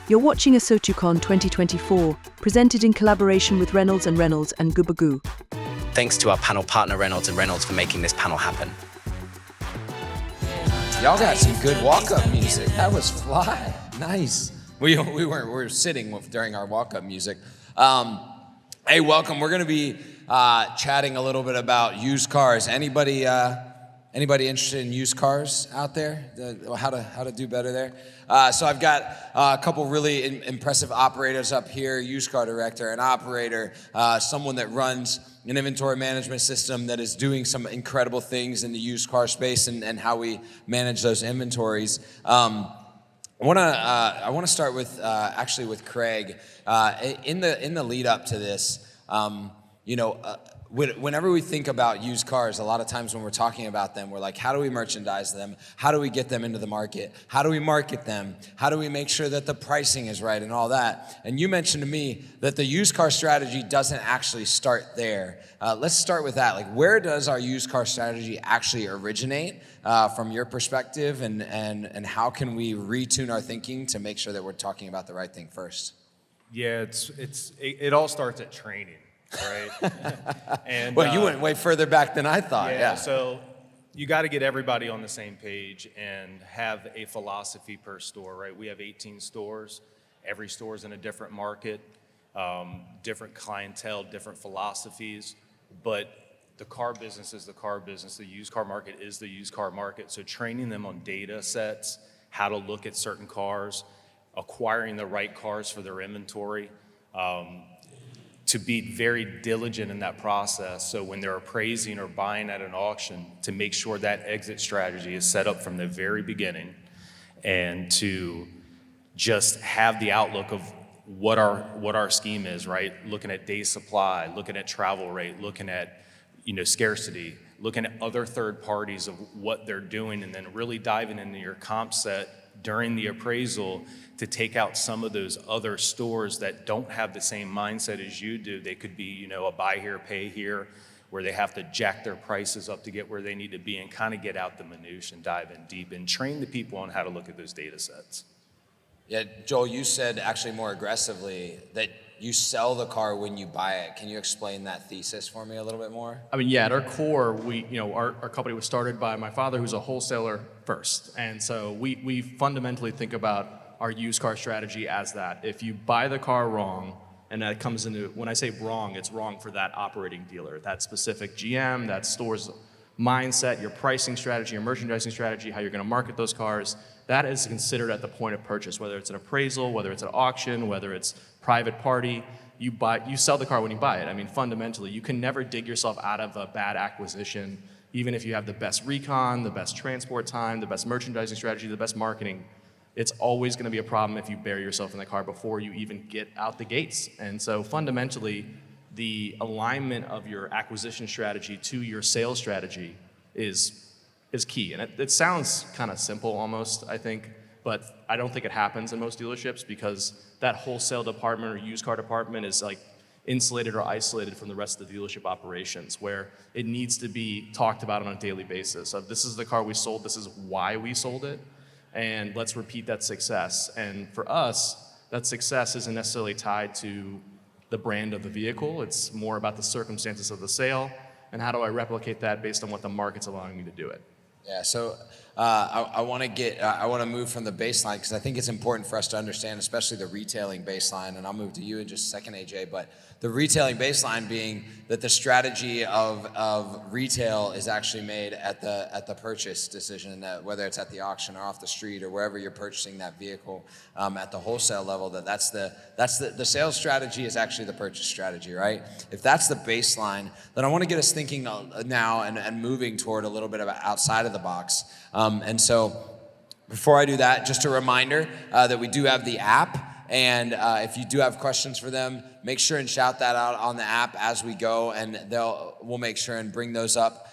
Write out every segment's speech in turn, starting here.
You're watching ASOTUCon 2024, presented in collaboration with Reynolds and Gubagoo. Thanks to our panel partner Reynolds and Reynolds for making this panel happen. Y'all got some good walk-up music. That was fly. Nice. We were sitting during our walk-up music. Hey, welcome. We're going to be chatting a little bit about used cars. Anybody interested in used cars out there? How to do better there? So I've got a couple really impressive operators up here, used car director, an operator, someone that runs an inventory management system that is doing some incredible things in the used car space and how we manage those inventories. I want to start with actually with Craig. In the lead up to this, whenever we think about used cars, a lot of times when we're talking about them, we're like, how do we merchandise them? How do we get them into the market? How do we market them? How do we make sure that the pricing is right and all that? And you mentioned to me that the used car strategy doesn't actually start there. Let's start with that. Like, where does our used car strategy actually originate from your perspective, and how can we retune our thinking to make sure that we're talking about the right thing first? Yeah, it all starts at training. Right. And well, you went way further back than I thought. Yeah. So you got to get everybody on the same page and have a philosophy per store, right? We have 18 stores. Every store is in a different market, different clientele, different philosophies. But the car business is the car business. The used car market is the used car market. So training them on data sets, how to look at certain cars, acquiring the right cars for their inventory. To be very diligent in that process, so when they're appraising or buying at an auction, to make sure that exit strategy is set up from the very beginning, and to just have the outlook of what our scheme is, right? Looking at day supply, looking at travel rate, looking at scarcity, looking at other third parties of what they're doing, and then really diving into your comp set during the appraisal to take out some of those other stores that don't have the same mindset as you do. They could be, a buy here, pay here, where they have to jack their prices up to get where they need to be, and kind of get out the minutiae and dive in deep and train the people on how to look at those data sets. Yeah, Joel, you said actually more aggressively that you sell the car when you buy it. Can you explain that thesis for me a little bit more? I mean, yeah, at our core, our company was started by my father, who's a wholesaler first. And so we fundamentally think about our used car strategy as that. If you buy the car wrong, and that comes into, when I say wrong, it's wrong for that operating dealer, that specific GM, that store's mindset, your pricing strategy, your merchandising strategy, how you're gonna market those cars, that is considered at the point of purchase, whether it's an appraisal, whether it's an auction, whether it's private party. You sell the car when you buy it. I mean, fundamentally, you can never dig yourself out of a bad acquisition, even if you have the best recon, the best transport time, the best merchandising strategy, the best marketing. It's always going to be a problem if you bury yourself in the car before you even get out the gates. And so fundamentally, the alignment of your acquisition strategy to your sales strategy is key. And it sounds kind of simple almost, I think, but I don't think it happens in most dealerships, because that wholesale department or used car department is like insulated or isolated from the rest of the dealership operations, where it needs to be talked about on a daily basis. Of, this is the car we sold, this is why we sold it, and let's repeat that success. And for us, that success isn't necessarily tied to the brand of the vehicle. It's more about the circumstances of the sale, and how do I replicate that based on what the market's allowing me to do it. Yeah, so I want to move from the baseline, because I think it's important for us to understand, especially the retailing baseline, and I'll move to you in just a second, AJ, but the retailing baseline being that the strategy of retail is actually made at the purchase decision, that whether it's at the auction or off the street or wherever you're purchasing that vehicle, at the wholesale level, that's the sales strategy is actually the purchase strategy, right? If that's the baseline, then I want to get us thinking now and moving toward a little bit of outside of the box. And so before I do that, just a reminder that we do have the app. And if you do have questions for them, make sure and shout that out on the app as we go, and we'll make sure and bring those up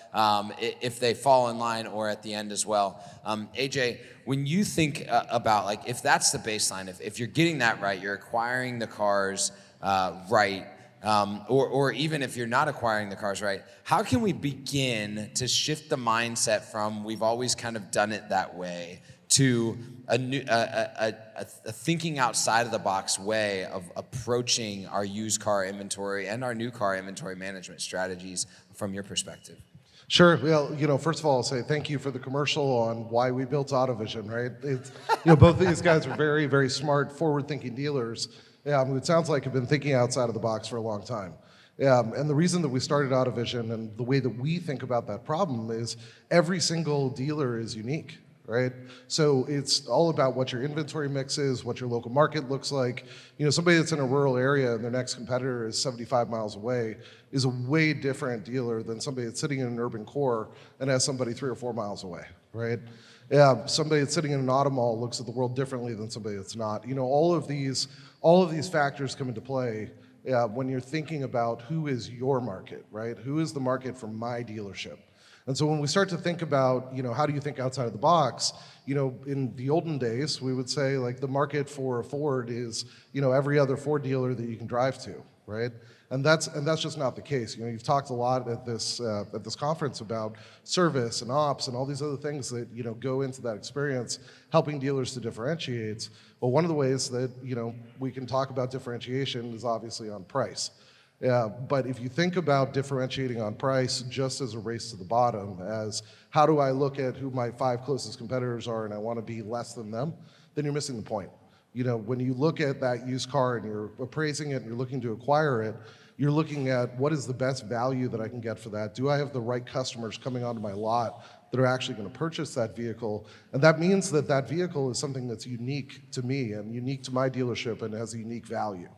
if they fall in line, or at the end as well. AJ, when you think about, like, if that's the baseline, if you're getting that right, you're acquiring the cars right, or even if you're not acquiring the cars right, how can we begin to shift the mindset from we've always kind of done it that way to a thinking outside of the box way of approaching our used car inventory and our new car inventory management strategies from your perspective? Sure. Well, first of all, I'll say thank you for the commercial on why we built AutoVision, right? It's, both of these guys are very, very smart, forward-thinking dealers. It sounds like have been thinking outside of the box for a long time. And the reason that we started AutoVision and the way that we think about that problem is every single dealer is unique, right? So it's all about what your inventory mix is, what your local market looks like. Somebody that's in a rural area and their next competitor is 75 miles away is a way different dealer than somebody that's sitting in an urban core and has somebody 3 or 4 miles away, right? Somebody that's sitting in an auto mall looks at the world differently than somebody that's not. All of these factors come into play when you're thinking about who is your market, right? Who is the market for my dealership? And so when we start to think about, how do you think outside of the box, in the olden days, we would say like the market for a Ford is, every other Ford dealer that you can drive to, right? And that's just not the case. You've talked a lot at this conference about service and ops and all these other things that go into that experience, helping dealers to differentiate. Well, one of the ways that we can talk about differentiation is obviously on price. But if you think about differentiating on price just as a race to the bottom, as how do I look at who my 5 closest competitors are and I want to be less than them, then you're missing the point. When you look at that used car and you're appraising it and you're looking to acquire it, you're looking at what is the best value that I can get for that? Do I have the right customers coming onto my lot that are actually going to purchase that vehicle? And that means that that vehicle is something that's unique to me and unique to my dealership and has a unique value.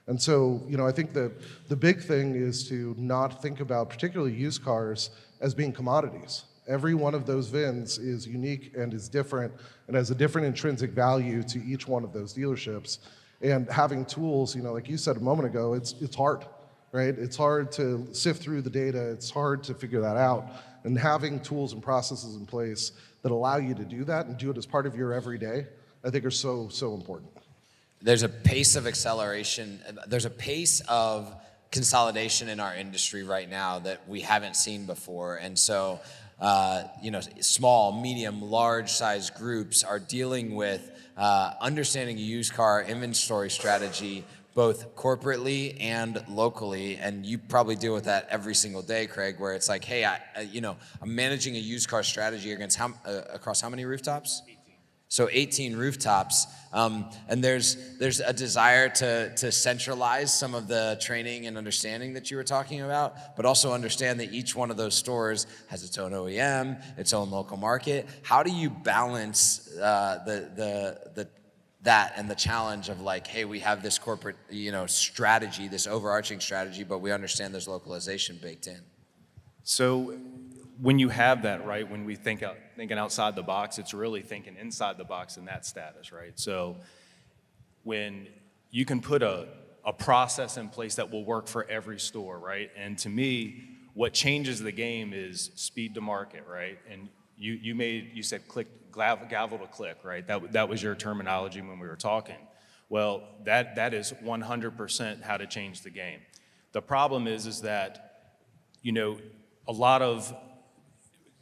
And so, I think that the big thing is to not think about particularly used cars as being commodities. Every one of those VINs is unique and is different and has a different intrinsic value to each one of those dealerships. And having tools, like you said a moment ago, it's hard, right? It's hard to sift through the data. It's hard to figure that out. And having tools and processes in place that allow you to do that and do it as part of your everyday, I think are so, so important. There's a pace of acceleration. There's a pace of consolidation in our industry right now that we haven't seen before. And so, small, medium, large size groups are dealing with understanding a used car inventory strategy both corporately and locally. And you probably deal with that every single day, Craig, where it's like, hey, I'm managing a used car strategy against across how many rooftops? So 18 rooftops, and there's a desire to centralize some of the training and understanding that you were talking about, but also understand that each one of those stores has its own OEM, its own local market. How do you balance that and the challenge of like, hey, we have this corporate strategy, this overarching strategy, but we understand there's localization baked in? So when you have that, right, when we thinking outside the box, it's really thinking inside the box in that status, right? So when you can put a process in place that will work for every store, right? And to me, what changes the game is speed to market, right? And you said gavel to click, right? That was your terminology when we were talking. Well, that is 100% how to change the game. The problem is that, a lot of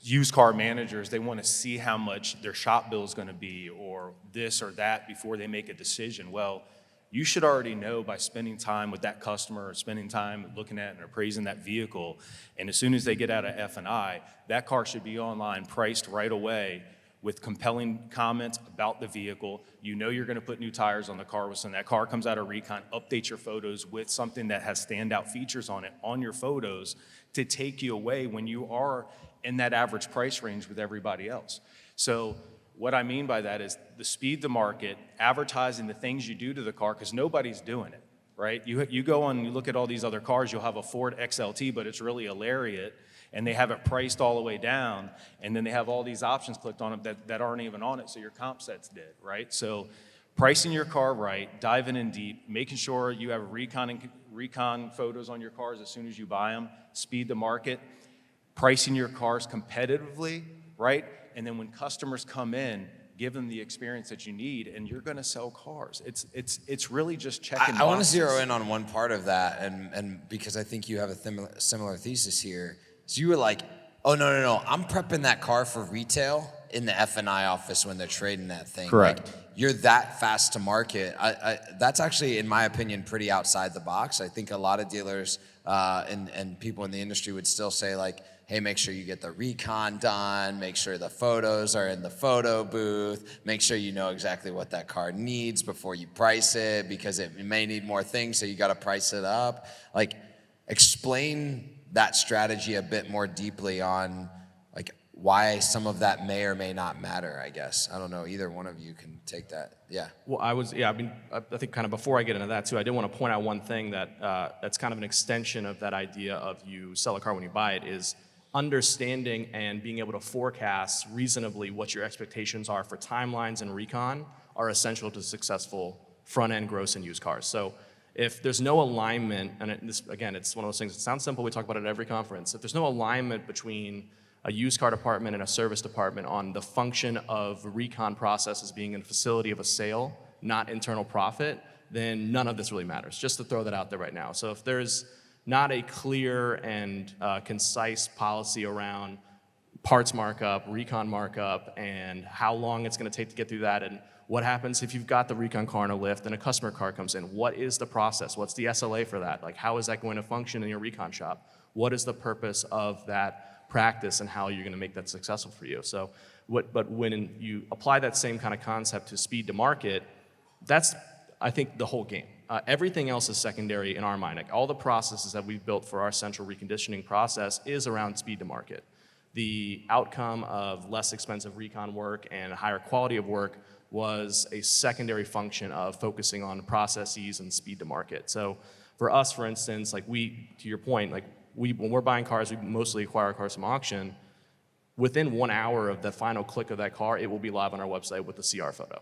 used car managers, they want to see how much their shop bill is going to be or this or that before they make a decision. Well, you should already know by spending time with that customer or spending time looking at and appraising that vehicle. And as soon as they get out of F&I, that car should be online priced right away with compelling comments about the vehicle. You're going to put new tires on the car. When that car comes out of recon, update your photos with something that has standout features on it on your photos to take you away when you are in that average price range with everybody else. So what I mean by that is the speed to market, advertising the things you do to the car, because nobody's doing it, right? You go on and you look at all these other cars, you'll have a Ford XLT, but it's really a Lariat, and they have it priced all the way down, and then they have all these options clicked on it that aren't even on it, so your comp set's dead, right? So pricing your car right, diving in deep, making sure you have recon photos on your cars as soon as you buy them, speed to market, pricing your cars competitively, right? And then when customers come in, give them the experience that you need, and you're going to sell cars. It's really just checking boxes. I want to zero in on one part of that, and because I think you have a similar thesis here. So you were like, oh, no, I'm prepping that car for retail, in the F&I office when they're trading that thing. Correct. Like, you're that fast to market. That's actually, in my opinion, pretty outside the box. I think a lot of dealers and people in the industry would still say like, hey, make sure you get the recon done, make sure the photos are in the photo booth, make sure you know exactly what that car needs before you price it, because it may need more things, so you got to price it up. Like, explain that strategy a bit more deeply on like why some of that may or may not matter, I guess. I don't know, either one of you can take that. Yeah. Well, I think kind of before I get into that too, I did want to point out one thing that that's kind of an extension of that idea of you sell a car when you buy it, is understanding and being able to forecast reasonably what your expectations are for timelines and recon are essential to successful front-end gross and used cars. So if there's no alignment, and again, it's one of those things that sounds simple, we talk about it at every conference. If there's no alignment between a used car department and a service department on the function of recon processes being in a facility of a sale, not internal profit, then none of this really matters, just to throw that out there right now. So if there's not a clear and concise policy around parts markup, recon markup, and how long it's going to take to get through that, and what happens if you've got the recon car in a lift and a customer car comes in? What is the process? What's the SLA for that? Like, how is that going to function in your recon shop? What is the purpose of that practice and how you're going to make that successful for you? So, but when you apply that same kind of concept to speed to market, that's, I think, the whole game. Everything else is secondary in our mind. Like, all the processes that we've built for our central reconditioning process is around speed to market. The outcome of less expensive recon work and a higher quality of work was a secondary function of focusing on processes and speed to market. So for us, for instance, like to your point, like when we're buying cars, we mostly acquire cars from auction. Within 1 hour of the final click of that car, it will be live on our website with the CR photo.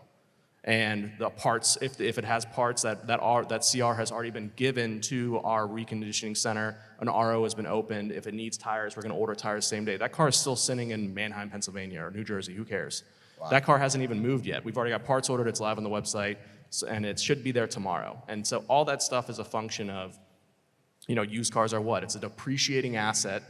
And the parts, if it has parts that CR has already been given to our reconditioning center, an RO has been opened. If it needs tires, we're going to order tires same day. That car is still sitting in Manheim, Pennsylvania, or New Jersey. Who cares? Wow. That car hasn't even moved yet. We've already got parts ordered. It's live on the website, and it should be there tomorrow. And so all that stuff is a function of, used cars are what? It's a depreciating asset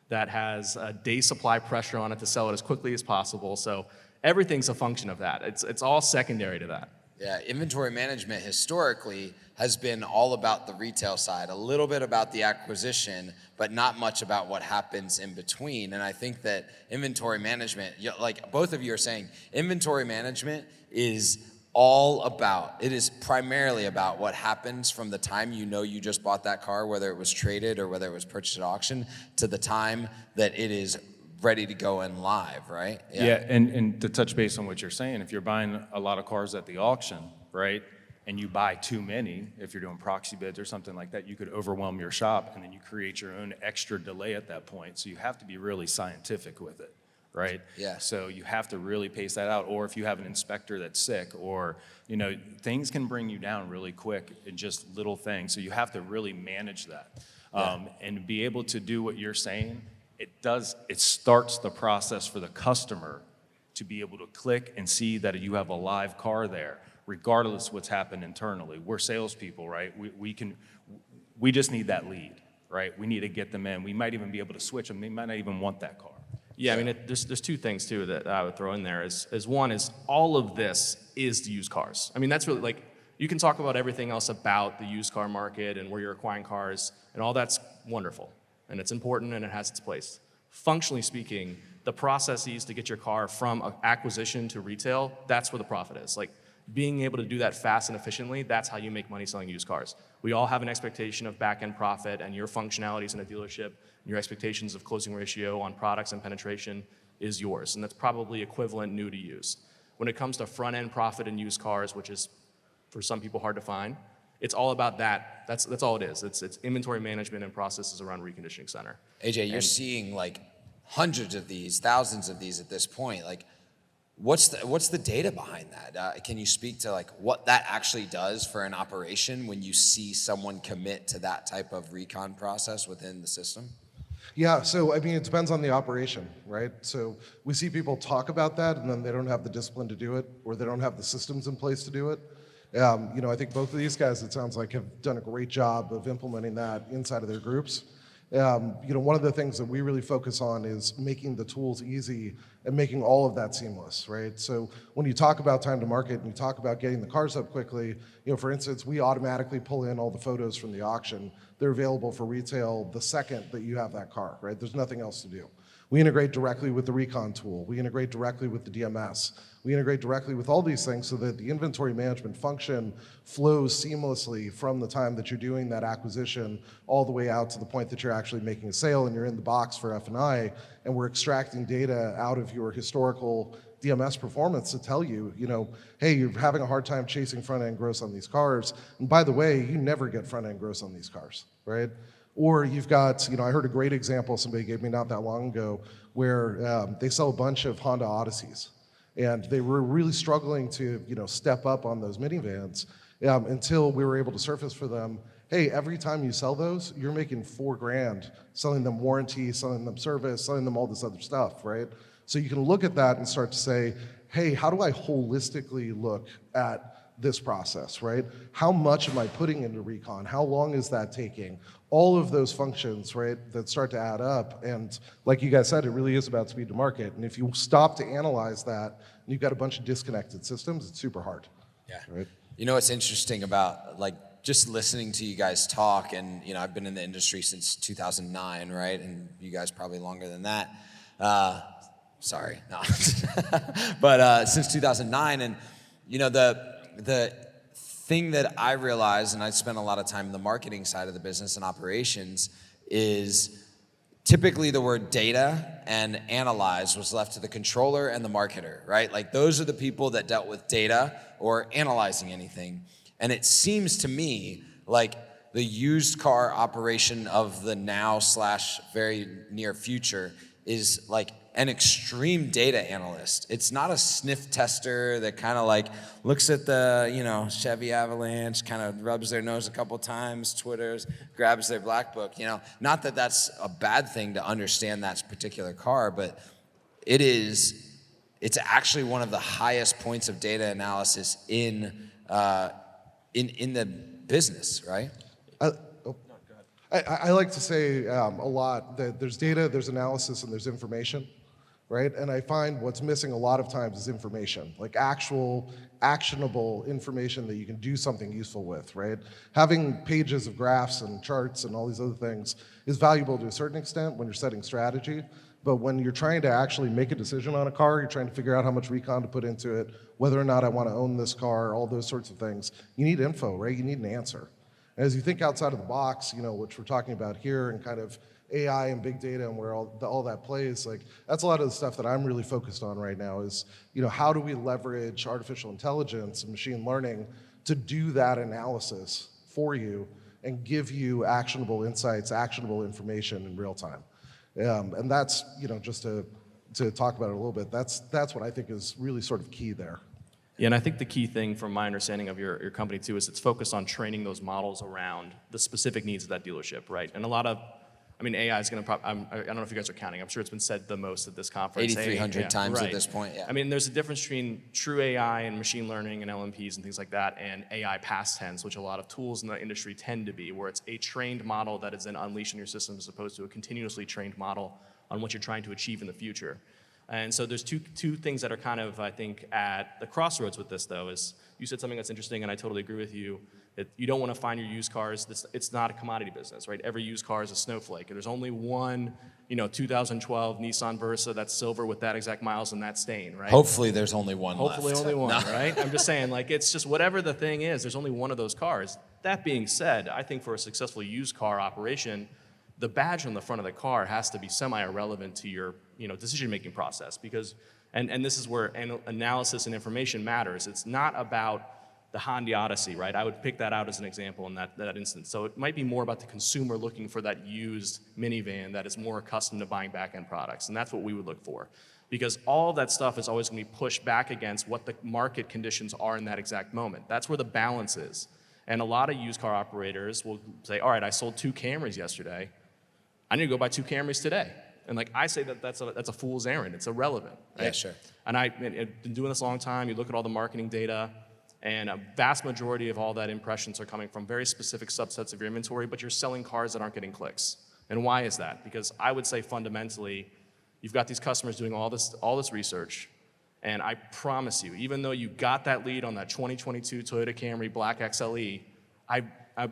that has a day supply pressure on it to sell it as quickly as possible. So everything's a function of that. It's all secondary to that. Yeah, inventory management historically has been all about the retail side, a little bit about the acquisition, but not much about what happens in between. And I think that inventory management, like both of you are saying, inventory management is it is primarily about what happens from the time you just bought that car, whether it was traded or whether it was purchased at auction, to the time that it is ready to go and live, right? Yeah, and to touch base on what you're saying, if you're buying a lot of cars at the auction, right, and you buy too many, if you're doing proxy bids or something like that, you could overwhelm your shop, and then you create your own extra delay at that point. So you have to be really scientific with it, right? Yeah. So you have to really pace that out. Or if you have an inspector that's sick, or things can bring you down really quick in just little things. So you have to really manage that, and be able to do what you're saying. It starts the process for the customer to be able to click and see that you have a live car there, regardless what's happened internally. We're salespeople, right? We just need that lead, right? We need to get them in. We might even be able to switch them. They might not even want that car. Yeah, I mean, there's two things too that I would throw in there. Is one is all of this is the used cars. I mean, that's really, like, you can talk about everything else about the used car market and where you're acquiring cars, and all that's wonderful. And it's important and it has its place. Functionally speaking, the processes to get your car from acquisition to retail, that's where the profit is. Like, being able to do that fast and efficiently, that's how you make money selling used cars. We all have an expectation of back-end profit, and your functionalities in a dealership, your expectations of closing ratio on products and penetration is yours, and that's probably equivalent new to used. When it comes to front-end profit in used cars, which is for some people hard to find, it's all about that. That's all it is. It's inventory management and processes around reconditioning center. AJ, you're seeing like hundreds of these, thousands of these at this point. Like, what's the data behind that? Can you speak to like what that actually does for an operation when you see someone commit to that type of recon process within the system? Yeah, so I mean, it depends on the operation, right? So we see people talk about that, and then they don't have the discipline to do it, or they don't have the systems in place to do it. I think both of these guys, it sounds like, have done a great job of implementing that inside of their groups. One of the things that we really focus on is making the tools easy and making all of that seamless, right? So when you talk about time to market and you talk about getting the cars up quickly, for instance, we automatically pull in all the photos from the auction. They're available for retail the second that you have that car, right? There's nothing else to do. We integrate directly with the recon tool. We integrate directly with the DMS. We integrate directly with all these things so that the inventory management function flows seamlessly from the time that you're doing that acquisition all the way out to the point that you're actually making a sale and you're in the box for F&I, and we're extracting data out of your historical DMS performance to tell you, hey, you're having a hard time chasing front-end gross on these cars, and by the way, you never get front-end gross on these cars, right? Or you've got, I heard a great example somebody gave me not that long ago where they sell a bunch of Honda Odysseys. And they were really struggling to, step up on those minivans until we were able to surface for them, hey, every time you sell those, you're making $4,000 selling them warranty, selling them service, selling them all this other stuff, right? So you can look at that and start to say, hey, how do I holistically look at this process, right? How much am I putting into recon? How long is that taking? All of those functions, right, that start to add up. And like you guys said, it really is about speed to market. And if you stop to analyze that, and you've got a bunch of disconnected systems, it's super hard. Yeah. Right? What's interesting about just listening to you guys talk, and I've been in the industry since 2009, right? And you guys probably longer than that. Sorry, no. But since 2009, and the thing that I realized, and I spent a lot of time in the marketing side of the business and operations, is typically the word data and analyze was left to the controller and the marketer, right? Like those are the people that dealt with data or analyzing anything. And it seems to me like the used car operation of the now/very near future is like an extreme data analyst. It's not a sniff tester that kind of looks at the, Chevy Avalanche, kind of rubs their nose a couple times, twitters, grabs their black book, Not that that's a bad thing to understand that particular car, but it's actually one of the highest points of data analysis in the business, right? I like to say a lot that there's data, there's analysis, and there's information, right? And I find what's missing a lot of times is information, like actual actionable information that you can do something useful with, right? Having pages of graphs and charts and all these other things is valuable to a certain extent when you're setting strategy, but when you're trying to actually make a decision on a car, you're trying to figure out how much recon to put into it, whether or not I want to own this car, all those sorts of things, you need info, right? You need an answer. As you think outside of the box, which we're talking about here, and kind of AI and big data and where all that plays, that's a lot of the stuff that I'm really focused on right now is, how do we leverage artificial intelligence and machine learning to do that analysis for you and give you actionable insights, actionable information in real time. And that's, just to talk about it a little bit, that's what I think is really sort of key there. Yeah, and I think the key thing from my understanding of your company too is it's focused on training those models around the specific needs of that dealership, right? And a lot of, AI is going to I don't know if you guys are counting. I'm sure it's been said the most at this conference. 8,300 times right. at this point, yeah. There's a difference between true AI and machine learning and LMPs and things like that, and AI past tense, which a lot of tools in the industry tend to be, where it's a trained model that is then unleashed in your system as opposed to a continuously trained model on what you're trying to achieve in the future. And so there's two things that are kind of, I think, at the crossroads with this, though, is you said something that's interesting, and I totally agree with you, that you don't want to find your used cars. It's not a commodity business, right? Every used car is a snowflake. And there's only one, 2012 Nissan Versa that's silver with that exact miles and that stain, right? Hopefully there's only one Hopefully left. only one, right? I'm just saying, it's just whatever the thing is, there's only one of those cars. That being said, I think for a successful used car operation, the badge on the front of the car has to be semi-irrelevant to your decision-making process, because, and this is where analysis and information matters. It's not about the Honda Odyssey, right? I would pick that out as an example in that instance. So it might be more about the consumer looking for that used minivan that is more accustomed to buying back-end products, and that's what we would look for. Because all of that stuff is always going to be pushed back against what the market conditions are in that exact moment. That's where the balance is. And a lot of used car operators will say, all right, I sold 2 Camrys yesterday. I need to go buy 2 Camrys today. And I say that's a fool's errand. It's irrelevant. Right? Yeah, sure. And I've been doing this a long time. You look at all the marketing data, and a vast majority of all that impressions are coming from very specific subsets of your inventory, but you're selling cars that aren't getting clicks. And why is that? Because I would say fundamentally, you've got these customers doing all this research, and I promise you, even though you got that lead on that 2022 Toyota Camry Black XLE, I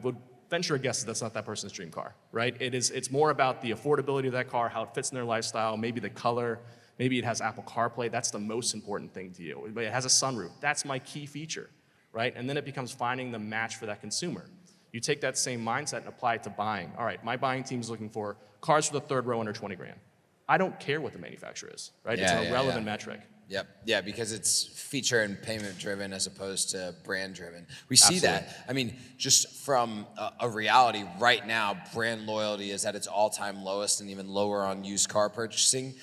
would venture a guess that that's not that person's dream car, right? It's more about the affordability of that car, how it fits in their lifestyle, maybe the color, maybe it has Apple CarPlay. That's the most important thing to you. It has a sunroof. That's my key feature, right? And then it becomes finding the match for that consumer. You take that same mindset and apply it to buying. All right, my buying team is looking for cars for the third row under 20 grand. I don't care what the manufacturer is, right? It's an irrelevant metric. Yep. Yeah, because it's feature and payment driven as opposed to brand driven. We see that. I mean, just from a reality right now, brand loyalty is at its all-time lowest and even lower on used car purchasing.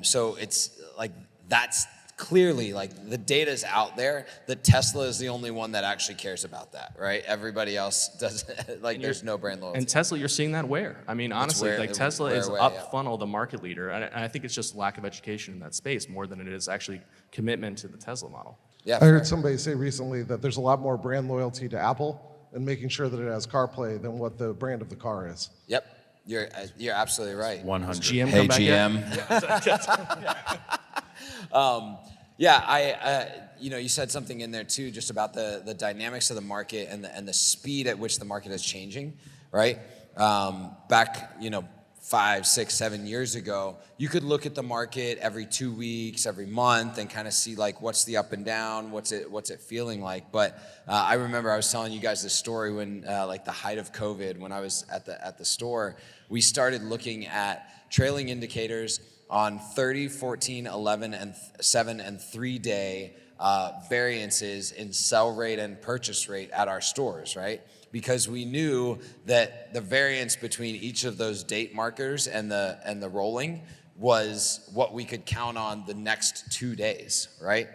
So it's like that's clearly like the data's out there that Tesla is the only one that actually cares about that, right? Everybody else does like there's no brand loyalty. And Tesla, you're seeing that where? I mean, honestly, like Tesla is up funnel the market leader, and I think it's just lack of education in that space more than it is actually commitment to the Tesla model. Yeah, I heard somebody say recently that there's a lot more brand loyalty to Apple and making sure that it has CarPlay than what the brand of the car is. Yep. You're absolutely right. 100. GM Hey, come back GM. You said something in there too, just about the dynamics of the market and the speed at which the market is changing, right? Back, 5, 6, 7 years ago, you could look at the market every 2 weeks, every month, and kind of see like what's the up and down, what's it feeling like. But I remember I was telling you guys this story when like the height of COVID, when I was at the store, we started looking at trailing indicators on 30, 14, 11, and 7 and 3 day variances in sell rate and purchase rate at our stores, right? Because we knew that the variance between each of those date markers and the rolling was what we could count on the next 2 days, right?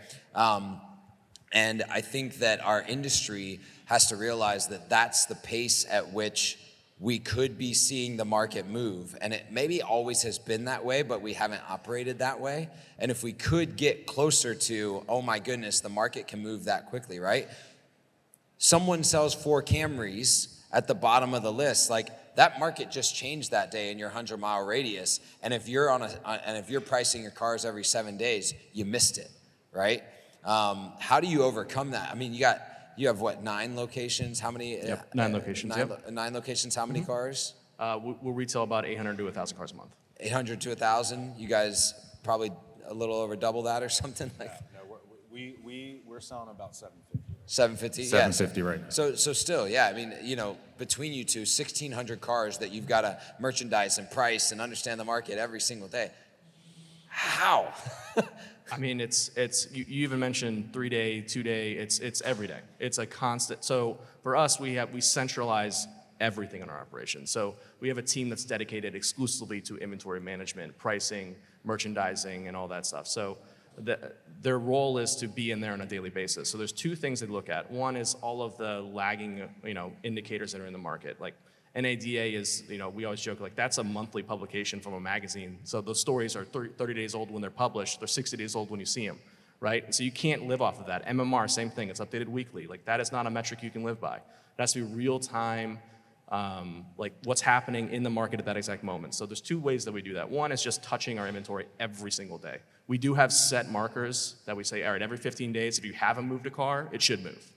And I think that our industry has to realize that that's the pace at which we could be seeing the market move. And it maybe always has been that way, but we haven't operated that way. And if we could get closer to, oh my goodness, the market can move that quickly, right? Someone sells 4 Camrys at the bottom of the list, like that market just changed that day in your 100-mile radius. And if you're if you're pricing your cars every 7 days, you missed it, right? How do you overcome that? I mean, you have what, 9 locations? How many? Yep, 9 locations. 9 locations. How many cars? We'll retail about 800 to 1,000 cars a month. 800 to 1,000. You guys probably a little over double that or something like. No, we're selling about 750. 750. 750 right now. So still, yeah. I mean, between you two, 1,600 cars that you've got to merchandise and price and understand the market every single day. How? I mean, it's you even mentioned 3 day, 2 day. It's every day. It's a constant. So for us, we thecentralize everything in our operation. So we have a team that's dedicated exclusively to inventory management, pricing, merchandising, and all that stuff. So their role is to be in there on a daily basis. So there's 2 things they look at. One is all of the lagging, indicators that are in the market. Like NADA is, we always joke, like that's a monthly publication from a magazine. So those stories are 30 days old when they're published. They're 60 days old when you see them, right? So you can't live off of that. MMR, same thing. It's updated weekly. Like that is not a metric you can live by. It has to be real time, like what's happening in the market at that exact moment. So there's 2 ways that we do that. One is just touching our inventory every single day. We do have set markers that we say, all right, every 15 days, if you haven't moved a car, it should move.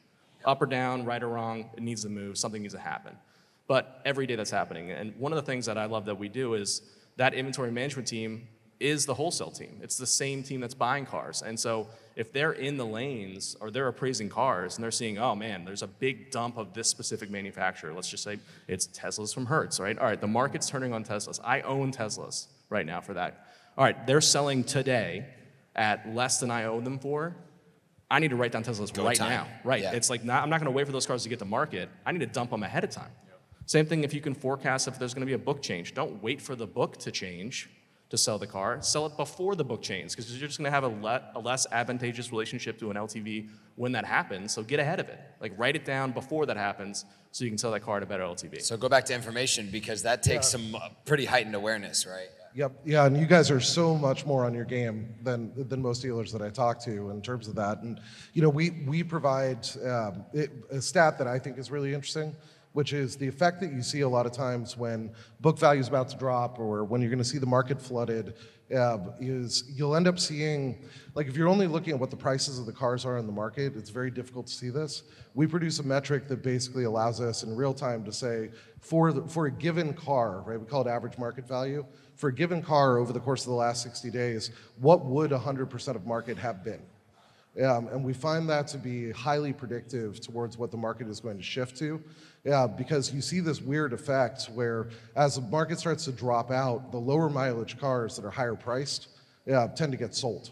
Up or down, right or wrong, it needs to move, something needs to happen. But every day that's happening. And one of the things that I love that we do is that inventory management team is the wholesale team. It's the same team that's buying cars. And so if they're in the lanes or they're appraising cars and they're seeing, oh man, there's a big dump of this specific manufacturer. Let's just say it's Teslas from Hertz, right? All right, the market's turning on Teslas. I own Teslas right now for that. All right, they're selling today at less than I owe them for. I need to write down Teslas right now. Right, yeah. It's like I'm not gonna wait for those cars to get to market. I need to dump them ahead of time. Same thing if you can forecast if there's gonna be a book change. Don't wait for the book to change to sell the car. Sell it before the book changes because you're just gonna have a less advantageous relationship to an LTV when that happens. So get ahead of it. Like write it down before that happens so you can sell that car at a better LTV. So go back to information because that takes some pretty heightened awareness, right? Yep. Yeah, and you guys are so much more on your game than most dealers that I talk to in terms of that. And we provide a stat that I think is really interesting. which is the effect that you see a lot of times when book value is about to drop or when you're going to see the market flooded, is you'll end up seeing, like if you're only looking at what the prices of the cars are in the market, it's very difficult to see this. We produce a metric that basically allows us in real time to say, for a given car, right, we call it average market value, for a given car over the course of the last 60 days, what would 100% of market have been? And we find that to be highly predictive towards what the market is going to shift to, because you see this weird effect where as the market starts to drop out, the lower mileage cars that are higher priced tend to get sold,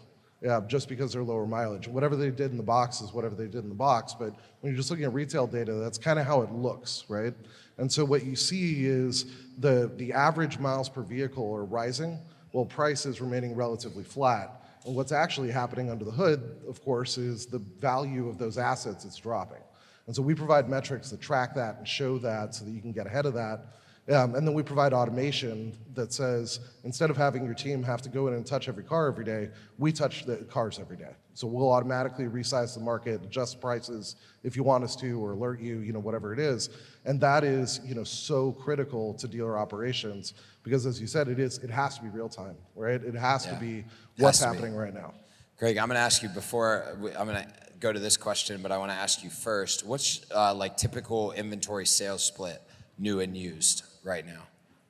just because they're lower mileage. Whatever they did in the box is whatever they did in the box, but when you're just looking at retail data, that's kind of how it looks, right? And so what you see is the average miles per vehicle are rising, while price is remaining relatively flat. And what's actually happening under the hood, of course, is the value of those assets is dropping. And so we provide metrics that track that and show that so that you can get ahead of that. And then we provide automation that says, instead of having your team have to go in and touch every car every day, we touch the cars every day. So we'll automatically resize the market, adjust prices if you want us to, or alert you, whatever it is. And that is, so critical to dealer operations because, as you said, it has to be real time, right? It has to be what's happening right now. Greg, I'm going to ask you I'm going to go to this question, but I want to ask you first, what's like typical inventory sales split, new and used right now?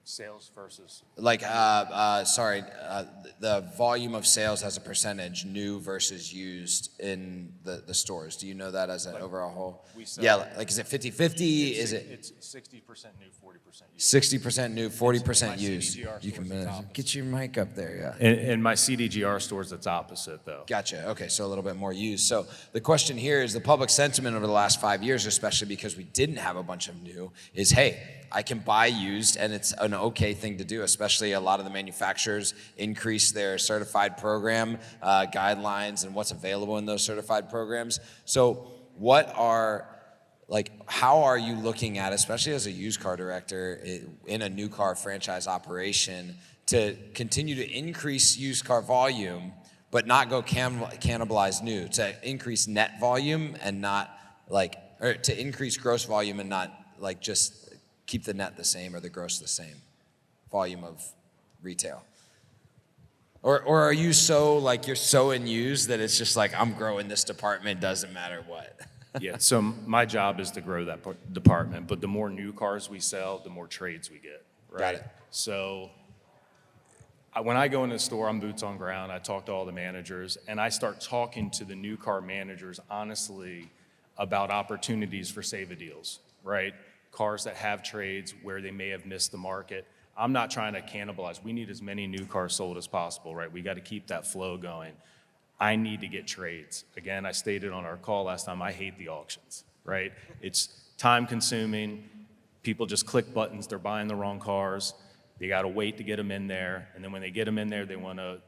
Sales versus? Like, the volume of sales as a percentage, new versus used in the stores. Do you know that as an overall whole? Is it 50-50? It's 60% new, 40% used. 60% new, 40% My used. CDGR You can stores, it's opposite. get your mic up there, In my CDGR stores, it's opposite though. Gotcha. Okay, so a little bit more used. So the question here is the public sentiment over the last 5 years, especially because we didn't have a bunch of new, is hey, I can buy used and it's an okay thing to do, especially a lot of the manufacturers increase their certified program guidelines and what's available in those certified programs. So how are you looking at, especially as a used car director in a new car franchise operation, to continue to increase used car volume, but not go cannibalize new, to increase net volume and not or to increase gross volume and not just keep the net the same or the gross the same volume of retail? Or are you you're so in used that it's just I'm growing this department, doesn't matter what? Yeah, so my job is to grow that department, but the more new cars we sell, the more trades we get, right? Got it. So when I go in the store, I'm boots on ground, I talk to all the managers, and I start talking to the new car managers honestly about opportunities for save-a deals, right? Cars that have trades where they may have missed the market. I'm not trying to cannibalize. We need as many new cars sold as possible, right? We got to keep that flow going. I need to get trades. Again, I stated on our call last time, I hate the auctions, right? It's time consuming. People just click buttons. They're buying the wrong cars. They got to wait to get them in there. And then when they get them in there, they want to,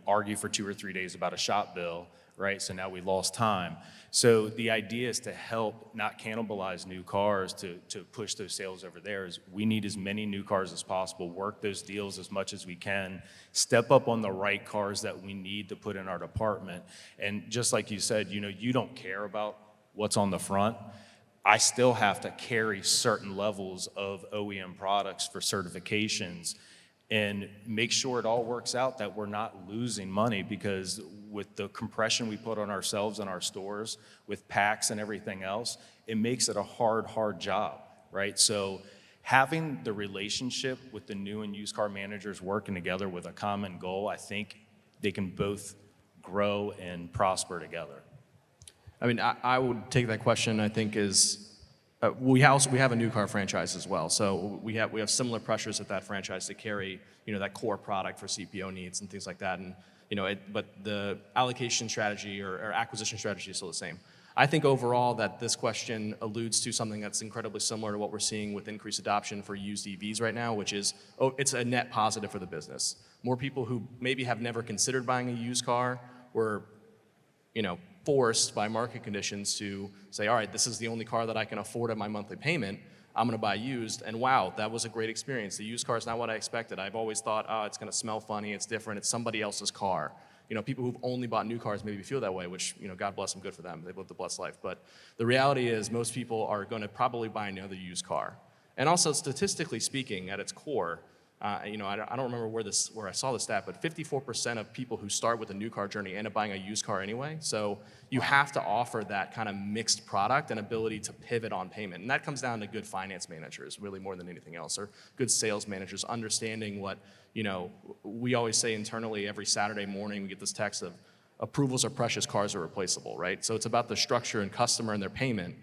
argue for 2 or 3 days about a shop bill, right? So now we lost time. So the idea is to help not cannibalize new cars, to push those sales over there. Is we need as many new cars as possible, work those deals as much as we can, step up on the right cars that we need to put in our department. And just like you said, you don't care about what's on the front. I still have to carry certain levels of OEM products for certifications and make sure it all works out, that we're not losing money, because with the compression we put on ourselves in our stores, with packs and everything else, it makes it a hard job, right? So having the relationship with the new and used car managers working together with a common goal, I think they can both grow and prosper together. I mean, I would take that question, I think, we have a new car franchise as well, so we have similar pressures at that franchise to carry that core product for CPO needs and things like that, and but the allocation strategy or acquisition strategy is still the same. I think overall that this question alludes to something that's incredibly similar to what we're seeing with increased adoption for used EVs right now, which is it's a net positive for the business. More people who maybe have never considered buying a used car were forced by market conditions to say, all right, this is the only car that I can afford at my monthly payment. I'm going to buy used, and wow, that was a great experience. The used car is not what I expected. I've always thought, it's going to smell funny, it's different, it's somebody else's car. People who've only bought new cars maybe feel that way, which, God bless them, good for them. They've lived a blessed life. But the reality is most people are going to probably buy another used car. And also, statistically speaking, at its core, I don't remember where I saw the stat, but 54% of people who start with a new car journey end up buying a used car anyway. So you have to offer that kind of mixed product and ability to pivot on payment. And that comes down to good finance managers, really more than anything else, or good sales managers understanding what, we always say internally every Saturday morning, we get this text of approvals are precious, cars are replaceable, right? So it's about the structure and customer and their payment.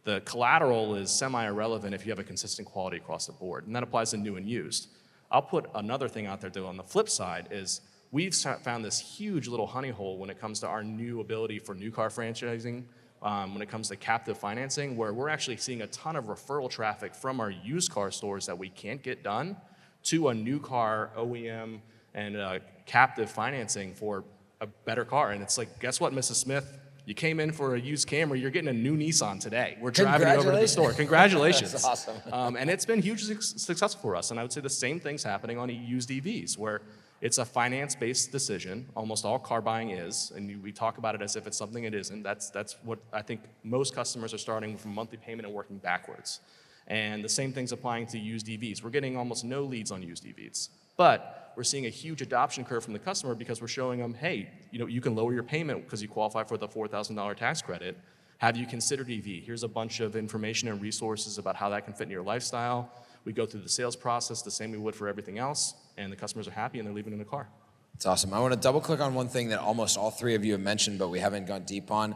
The collateral is semi-irrelevant if you have a consistent quality across the board, and that applies to new and used. I'll put another thing out there, though, on the flip side is we've found this huge little honey hole when it comes to our new ability for new car franchising, when it comes to captive financing, where we're actually seeing a ton of referral traffic from our used car stores that we can't get done to a new car OEM and captive financing for a better car. And it's like, guess what, Mrs. Smith? You came in for a used Camry, you're getting a new Nissan today. We're driving you over to the store. Congratulations. That's awesome. And it's been hugely successful for us. And I would say the same thing's happening on used EVs, where it's a finance-based decision. Almost all car buying is, and we talk about it as if it's something it isn't. That's what I think most customers are starting from monthly payment and working backwards. And the same thing's applying to used EVs. We're getting almost no leads on used EVs. But we're seeing a huge adoption curve from the customer because we're showing them, hey, you can lower your payment because you qualify for the $4,000 tax credit. Have you considered EV? Here's a bunch of information and resources about how that can fit in your lifestyle. We go through the sales process the same we would for everything else, and the customers are happy and they're leaving in the car. It's awesome. I want to double click on one thing that almost all three of you have mentioned, but we haven't gone deep on.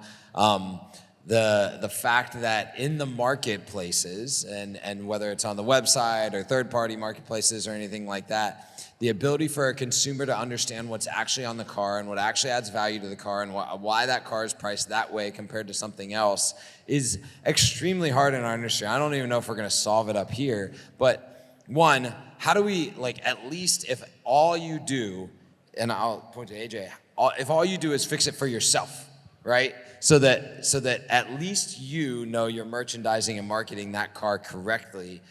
The fact that in the marketplaces, and whether it's on the website or third-party marketplaces or anything like that, the ability for a consumer to understand what's actually on the car and what actually adds value to the car and why that car is priced that way compared to something else is extremely hard in our industry. I don't even know if we're going to solve it up here, but one, how do we, at least if all you do, and I'll point to AJ, if all you do is fix it for yourself, right? So that at least you know you're merchandising and marketing that car correctly.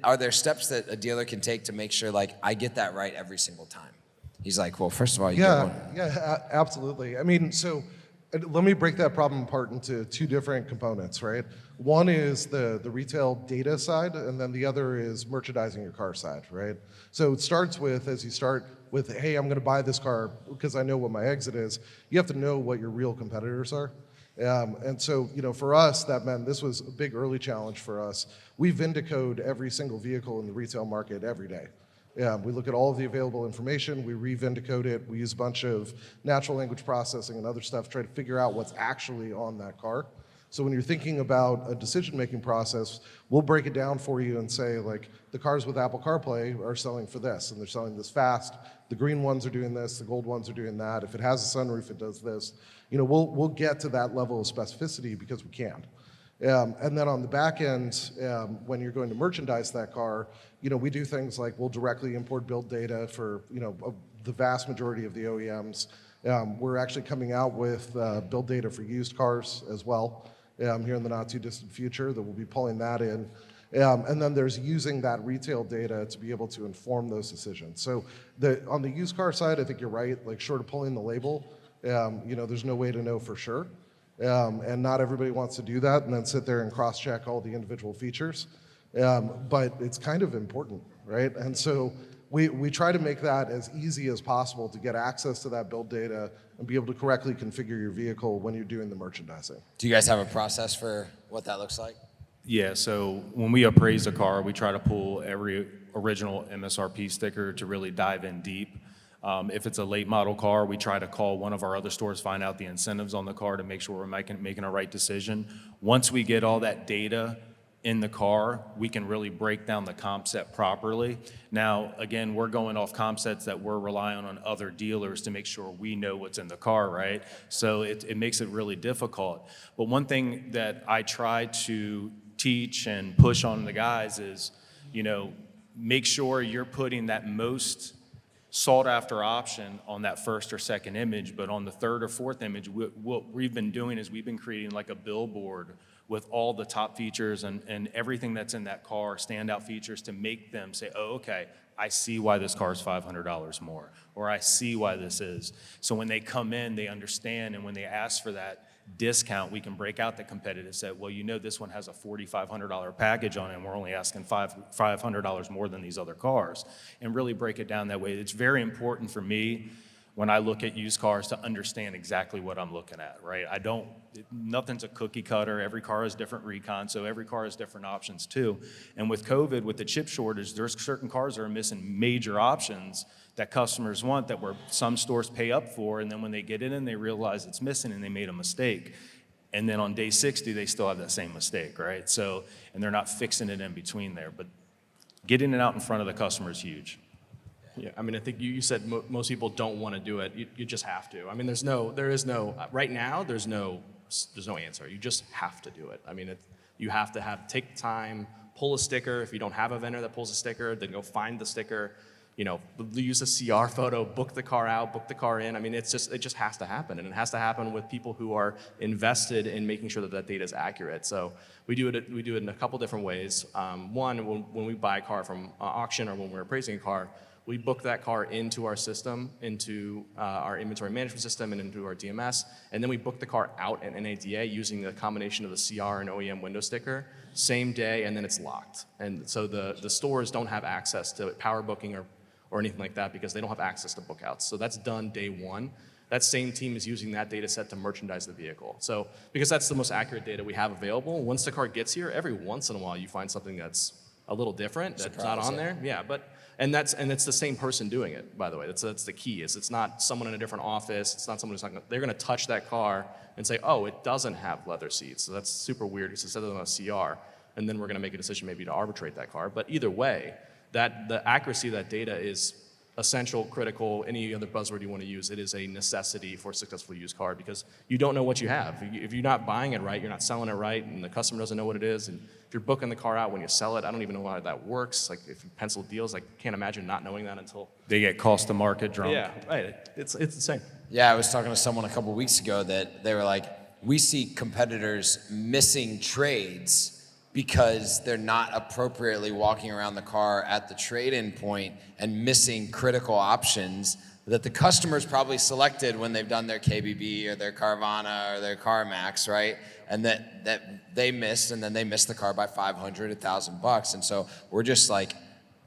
Are there steps that a dealer can take to make sure, I get that right every single time? He's like, well, first of all, you get one. Yeah, absolutely. I mean, so let me break that problem apart into two different components, right? One is the retail data side, and then the other is merchandising your car side, right? So it starts with, as you start with, hey, I'm going to buy this car because I know what my exit is, you have to know what your real competitors are. And so, for us, that meant this was a big early challenge for us. We Vindicode every single vehicle in the retail market every day. We look at all of the available information, we re-Vindicode it, we use a bunch of natural language processing and other stuff to try to figure out what's actually on that car. So when you're thinking about a decision-making process, we'll break it down for you and say, the cars with Apple CarPlay are selling for this, and they're selling this fast. The green ones are doing this, the gold ones are doing that. If it has a sunroof, it does this. We'll get to that level of specificity because we can. And then on the back end, when you're going to merchandise that car, we do things like we'll directly import build data for, the vast majority of the OEMs. We're actually coming out with build data for used cars as well here in the not too distant future that we'll be pulling that in. And then there's using that retail data to be able to inform those decisions. So on the used car side, I think you're right, short of pulling the label, there's no way to know for sure. And not everybody wants to do that and then sit there and cross-check all the individual features. But it's kind of important, right? And so we try to make that as easy as possible to get access to that build data and be able to correctly configure your vehicle when you're doing the merchandising. Do you guys have a process for what that looks like? Yeah, so when we appraise a car, we try to pull every original MSRP sticker to really dive in deep. If it's a late model car, we try to call one of our other stores, find out the incentives on the car to make sure we're making a right decision. Once we get all that data in the car, we can really break down the comp set properly. Now, again, we're going off comp sets that we're relying on other dealers to make sure we know what's in the car, right? So it makes it really difficult. But one thing that I try to teach and push on the guys is, make sure you're putting that most sought after option on that first or second image, but on the third or fourth image, what we've been doing is we've been creating a billboard with all the top features and everything that's in that car, standout features to make them say, oh, okay, I see why this car is $500 more, or I see why this is. So when they come in, they understand, and when they ask for that discount, we can break out the competitive set. Well, you know this one has a $4,500 package on it, and we're only asking $500 more than these other cars, and really break it down that way. It's very important for me when I look at used cars to understand exactly what I'm looking at, right? Nothing's a cookie cutter. Every car has different recon, so every car has different options too. And with COVID, with the chip shortage, there's certain cars that are missing major options that customers want that some stores pay up for, and then when they get in and they realize it's missing and they made a mistake. And then on day 60, they still have that same mistake, right? So, and they're not fixing it in between there. But getting it out in front of the customer is huge. Yeah, I mean, I think you said most people don't want to do it. You just have to. I mean, right now, there's no answer. You just have to do it. I mean, you have to take time, pull a sticker. If you don't have a vendor that pulls a sticker, then go find the sticker. Use a CR photo, book the car out, book the car in. I mean, it just has to happen, and it has to happen with people who are invested in making sure that data is accurate. So we do it in a couple different ways. One, when we buy a car from auction or when we're appraising a car, we book that car into our system, into our inventory management system and into our DMS, and then we book the car out at NADA using the combination of the CR and OEM window sticker, same day, and then it's locked. And so the stores don't have access to power booking or anything like that because they don't have access to bookouts. So that's done day one. That same team is using that data set to merchandise the vehicle. So because that's the most accurate data we have available, once the car gets here, every once in a while you find something that's a little different, that's not on there. Yeah, and it's the same person doing it, by the way. That's the key. It's not someone in a different office. It's not someone who's they're going to touch that car and say, oh, it doesn't have leather seats. So that's super weird because it says it on a CR. And then we're going to make a decision maybe to arbitrate that car. But either way, the accuracy of that data is essential, critical, any other buzzword you want to use. It is a necessity for a successful used car because you don't know what you have. If you're not buying it right, you're not selling it right, and the customer doesn't know what it is, and if you're booking the car out when you sell it, I don't even know how that works. Like if you pencil deals, I can't imagine not knowing that until They get cost to market drunk. Yeah, right. It's insane. Yeah, I was talking to someone a couple weeks ago that they were like, we see competitors missing trades because they're not appropriately walking around the car at the trade-in point and missing critical options that the customer's probably selected when they've done their KBB or their Carvana or their CarMax, right? And that they missed, and then they missed the car by $500, $1,000. And so we're just like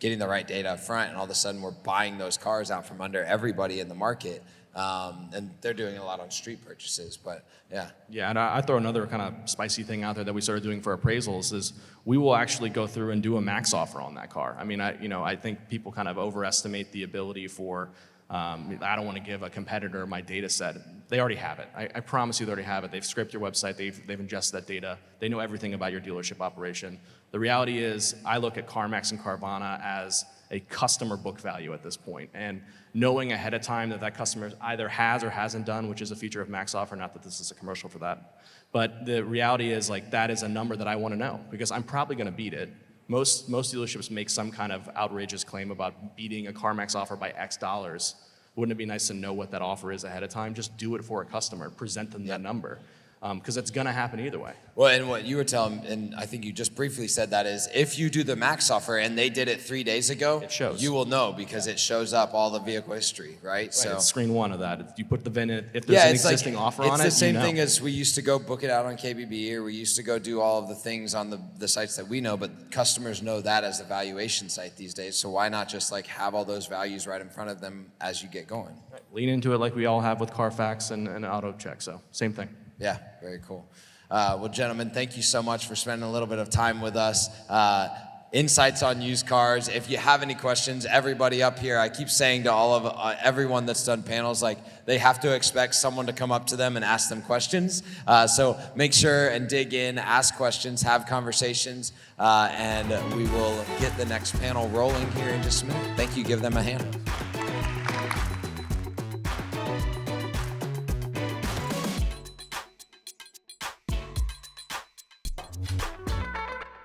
getting the right data up front, and all of a sudden we're buying those cars out from under everybody in the market. And they're doing a lot on street purchases, but yeah. Yeah, and I throw another kind of spicy thing out there that we started doing for appraisals is we will actually go through and do a max offer on that car. I mean, I think people kind of overestimate the ability for, I don't want to give a competitor my data set. They already have it. I promise you they already have it. They've scraped your website, they've ingested that data. They know everything about your dealership operation. The reality is I look at CarMax and Carvana as a customer book value at this point. And knowing ahead of time that customer either has or hasn't done, which is a feature of Max Offer, not that this is a commercial for that. But the reality is like that is a number that I want to know because I'm probably going to beat it. Most dealerships make some kind of outrageous claim about beating a CarMax offer by X dollars. Wouldn't it be nice to know what that offer is ahead of time? Just do it for a customer, present them that number. Because it's going to happen either way. Well, and what you were telling, and I think you just briefly said that is, if you do the max offer and they did it 3 days ago, it shows. You will know because it shows up all the vehicle history, right? So it's screen one of that. If you put the VIN in, if there's an existing offer on it, it's the same thing as we used to go book it out on KBB, or we used to go do all of the things on the sites that we know, but customers know that as a valuation site these days. So why not just like have all those values right in front of them as you get going? Right. Lean into it like we all have with Carfax and Auto Check. So same thing. Yeah, very cool. Well, gentlemen, thank you so much for spending a little bit of time with us. Insights on used cars. If you have any questions, everybody up here, I keep saying to all of everyone that's done panels, like they have to expect someone to come up to them and ask them questions. So make sure and dig in, ask questions, have conversations, and we will get the next panel rolling here in just a minute. Thank you. Give them a hand.